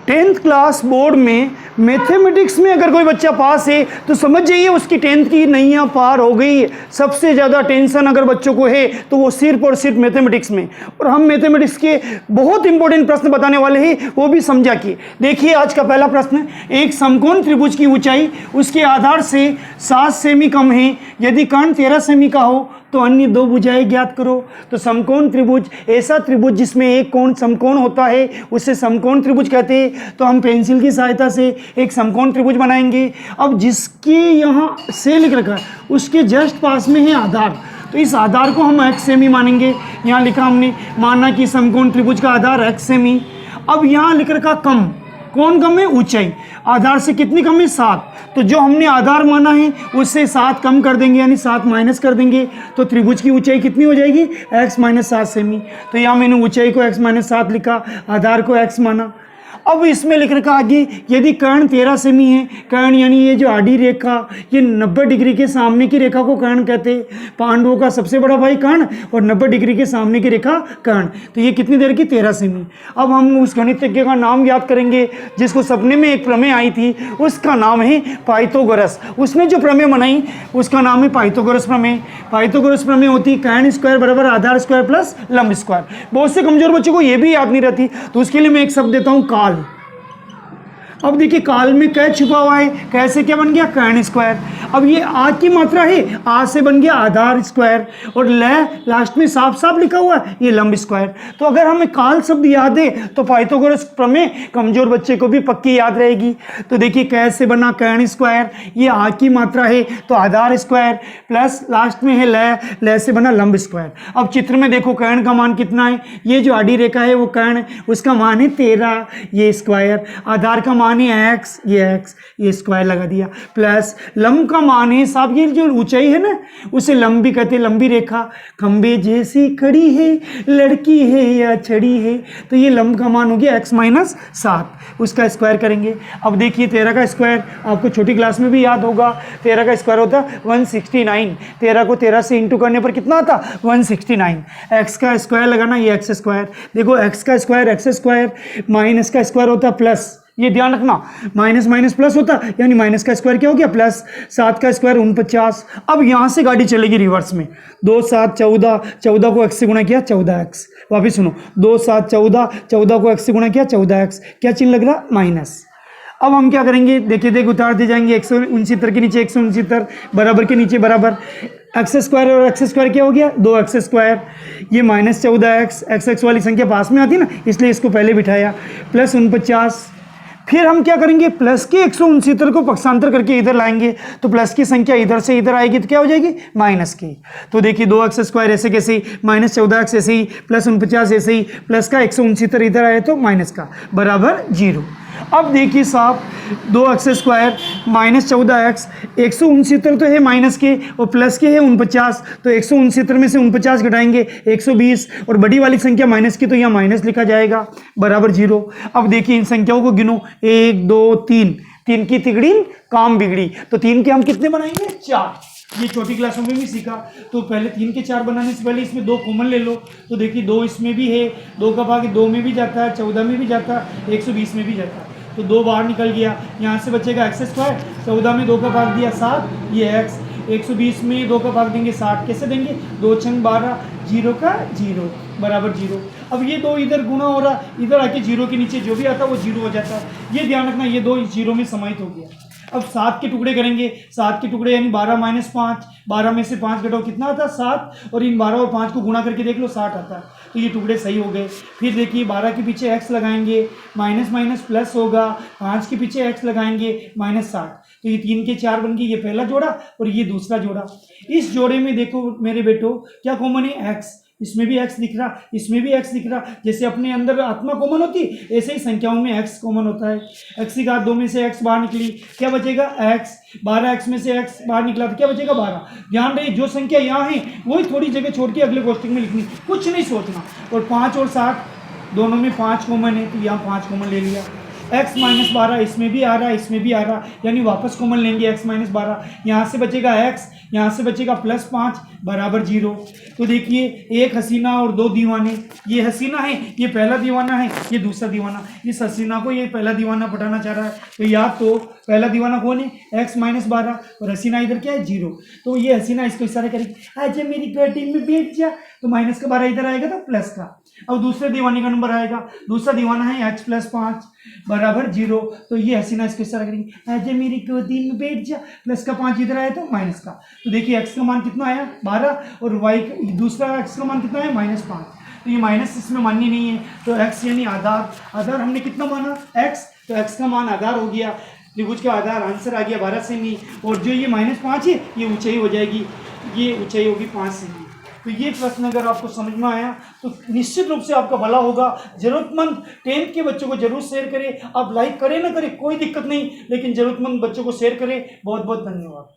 10th class board में mathematics में अगर कोई बच्चा पास है तो समझ जाइए उसकी 10th की नैया पार हो गई है। सबसे ज़्यादा टेंशन अगर बच्चों को है तो वो सिर्फ और सिर्फ मैथमेटिक्स में, और हम मैथमेटिक्स के बहुत इंपॉर्टेंट प्रश्न बताने वाले हैं, वो भी समझा कि देखिए आज का पहला प्रश्न, एक समकोण त्रिभुज की ऊंचाई उसके आधार से 7 सेमी कम है, यदि कर्ण 13 सेमी का हो तो अन्य दो भुजाएं ज्ञात करो। तो समकोण त्रिभुज ऐसा त्रिभुज जिसमें एक कोण समकोण होता है उसे समकोण त्रिभुज कहते हैं। तो हम पेंसिल की सहायता से एक समकोण त्रिभुज बनाएंगे। अब जिसके यहाँ से लिख रखा है उसके जस्ट पास में है आधार, तो इस आधार को हम x सेमी मानेंगे। यहाँ लिखा हमने, माना कि समकोण त्रिभुज का आधार x सेमी। अब यहाँ लिख रखा कम, कौन कम है? ऊंचाई। आधार से कितनी कम है? 7। तो जो हमने आधार माना है उससे 7 कम कर देंगे, यानी 7 माइनस कर देंगे, तो त्रिभुज की ऊंचाई कितनी हो जाएगी? x minus 7 semi. तो यहाँ मैंने ऊंचाई को x माइनस 7 लिखा, आधार को x माना। अब इसमें लिख रखा आगे, यदि कर्ण 13 सेमी है, कर्ण यानी ये जो आड़ी रेखा, ये 90 डिग्री के सामने की रेखा को कर्ण कहते हैं। पांडवों का सबसे बड़ा भाई कर्ण और 90 डिग्री के सामने की रेखा कर्ण, तो ये कितनी देर की? 13 सेमी। अब हम उस गणितज्ञ का नाम याद करेंगे जिसको सपने में एक प्रमेय आई थी, उसका नाम है पाइथागोरस। उसने जो प्रमेय बनाई उसका नाम है पाइथागोरस प्रमेय। पाइथागोरस प्रमेय होती है कर्ण स्क्वायर बराबर आधार स्क्वायर प्लस लंब स्क्वायर। बहुत से कमजोर बच्चों को ये भी याद नहीं रहती, तो उसके लिए मैं एक शब्द देता हूँ, काल। अब देखिए काल में कै छुपा हुआ है, कैसे क्या बन गया? कर्ण स्क्वायर। अब ये आ की मात्रा है, आ से बन गया आधार स्क्वायर, और ल लास्ट में साफ साफ लिखा हुआ है ये लंब स्क्वायर। तो अगर हमें काल शब्द याद है तो पाइथागोरस प्रमेय कमजोर बच्चे को भी पक्की याद रहेगी। तो देखिए कैसे बना? कर्ण स्क्वायर, ये आ की मात्रा है तो आधार स्क्वायर, प्लस लास्ट में है ल से बना लंब स्क्वायर। अब चित्र में देखो कर्ण का मान कितना है? ये जो आड़ी रेखा है वो कर्ण, उसका मान है 13, ये स्क्वायर। आधार का मान है x, ये स्क्वायर लगा दिया, प्लस लंब का मान है साहब, ये जो ऊंचाई है ना उसे लंब भी कहते हैं। लंबी रेखा खंबे जैसी खड़ी है, लड़की है या छड़ी है, तो ये लंब का मान हो गया x माइनस 7, उसका स्क्वायर करेंगे। अब देखिए 13 का स्क्वायर आपको छोटी क्लास में भी याद होगा, 13 का स्क्वायर होता 169। 13 को 13 से इंटू करने पर कितना आता? 169। x का स्क्वायर लगाना, ये x स्क्वायर। देखो x का स्क्वायर x स्क्वायर, माइनस का स्क्वायर होता प्लस, ये ध्यान रखना, माइनस माइनस प्लस होता, यानी माइनस का स्क्वायर क्या हो गया? प्लस। 7 का स्क्वायर 49। अब यहाँ से गाड़ी चलेगी रिवर्स में, 2 7 14, 14 को x से गुणा किया 14x। वापिस सुनो, 2 7 14, 14 को x से गुणा किया 14x, क्या चिन्ह लग रहा? माइनस। अब हम क्या करेंगे? देखिए उतार दे जाएंगे, 169 के नीचे 169, बराबर के नीचे बराबर, एक्स स्क्वायर और एक्स स्क्वायर क्या हो गया? 2x square. ये माइनस 14x, एक्स वाली संख्या पास में आती ना, इसलिए इसको पहले बिठाया, प्लस 49। फिर हम क्या करेंगे? प्लस के 169 को पक्षांतर करके इधर लाएंगे, तो प्लस की संख्या इधर से इधर आएगी तो क्या हो जाएगी? माइनस की। तो देखिए 2x स्क्वायर ऐसे कैसे ही, माइनस 14x ऐसे ही, प्लस 49 ऐसे ही, प्लस का 169 इधर आए तो माइनस का, बराबर 0। अब देखिए साहब, 2x स्क्वायर माइनस 14x, 169 तो है माइनस के और प्लस के है 49, तो 169 में से 49 घटाएंगे 120, और बड़ी वाली संख्या माइनस की तो यहाँ माइनस लिखा जाएगा, बराबर 0। अब देखिए इन संख्याओं को गिनो, 1 2 3, 3 की तिगड़ी काम बिगड़ी, तो 3 के हम कितने बनाएंगे? 4। ये छोटी क्लासों में भी सीखा। तो पहले 3 के 4 बनाने से पहले इसमें 2 कॉमन ले लो, तो देखिए 2 इसमें भी है, 2 का भाग 2 में भी जाता है, 14 में भी जाता है, 120 में भी जाता है, तो 2 बाहर निकल गया। यहाँ से बचेगा x स्क्वायर, 14 में 2 का भाग दिया 7, ये x, 120 में 2 का भाग देंगे 60, कैसे देंगे? 2 छंग 12, 0 का 0, बराबर 0। अब ये 2 इधर गुणा हो रहा, इधर आके 0 के नीचे जो भी आता है वो 0 हो जाता है। ये ध्यान रखना, ये 2 0 में समाहित हो गया। अब 7 के टुकड़े करेंगे, 7 के टुकड़े यानी 12 माइनस 5, 12 में से 5 घटाओ कितना आता है? 7, और इन 12 और 5 को गुणा करके देख लो 60 आता है, तो ये टुकड़े सही हो गए। फिर देखिए 12 के पीछे x लगाएंगे, माइनस माइनस प्लस होगा, 5 के पीछे x लगाएंगे माइनस 60, तो ये 3 के 4 बन गए, ये पहला जोड़ा और ये दूसरा जोड़ा। इस जोड़े में देखो मेरे बेटो क्या कॉमन है? x। इसमें भी x दिख रहा, इसमें भी x दिख रहा। जैसे अपने अंदर आत्मा कॉमन होती ऐसे ही संख्याओं में x कॉमन होता है। x की घात 2 में से x बाहर निकली, क्या बचेगा? x। 12x में से x बाहर निकला तो क्या बचेगा? 12। ध्यान रहे जो संख्या यहाँ है वही थोड़ी जगह छोड़ के अगले कोष्टक में लिखनी, कुछ नहीं सोचना। और 5 और 60 दोनों में 5 कॉमन है, तो यहाँ 5 कॉमन ले लिया। x माइनस 12 इसमें भी आ रहा है, इसमें भी आ रहा है, यानी वापस कॉमन लेंगे x माइनस 12, यहाँ से बचेगा x, यहाँ से बचेगा प्लस 5 बराबर 0। तो देखिए एक हसीना और दो दीवाने, ये हसीना है, ये पहला दीवाना है, ये दूसरा दीवाना। इस हसीना को ये पहला दीवाना पटाना चाह रहा है, तो या तो पहला दीवाना कौन है, x माइनस 12, और हसीना इधर क्या है 0। तो ये हसीना इसको इशारा करेगी, आजा मेरी गोदी में बैठ जा, तो माइनस का 12 इधर आएगा तो प्लस का। अब दूसरे दीवाने का नंबर आएगा, दूसरा दीवाना है x प्लस 5 बराबर 0, तो ये हसीना इसको इशारा करेंगे, आजा मेरी गोदी में बैठ जा, प्लस का 5 इधर आया तो माइनस का। तो देखिए x का मान कितना आया 12, और y दूसरा x का मान कितना है -5, तो ये माइनस इसमें माननी नहीं है, तो x यानी आधार हमने कितना माना x, तो x का मान आधार हो गया, त्रिभुज का आधार आंसर आ गया 12 सेमी, और जो ये -5 है ये ऊंचाई हो जाएगी, ये ऊंचाई होगी 5 सेमी। तो ये प्रश्न अगर आपको समझ में आया तो निश्चित रूप से आपका भला होगा। जरूरतमंद 10th के बच्चों को जरूर शेयर करें, आप लाइक करें ना करें कोई दिक्कत नहीं, लेकिन जरूरतमंद बच्चों को शेयर करें। बहुत बहुत धन्यवाद।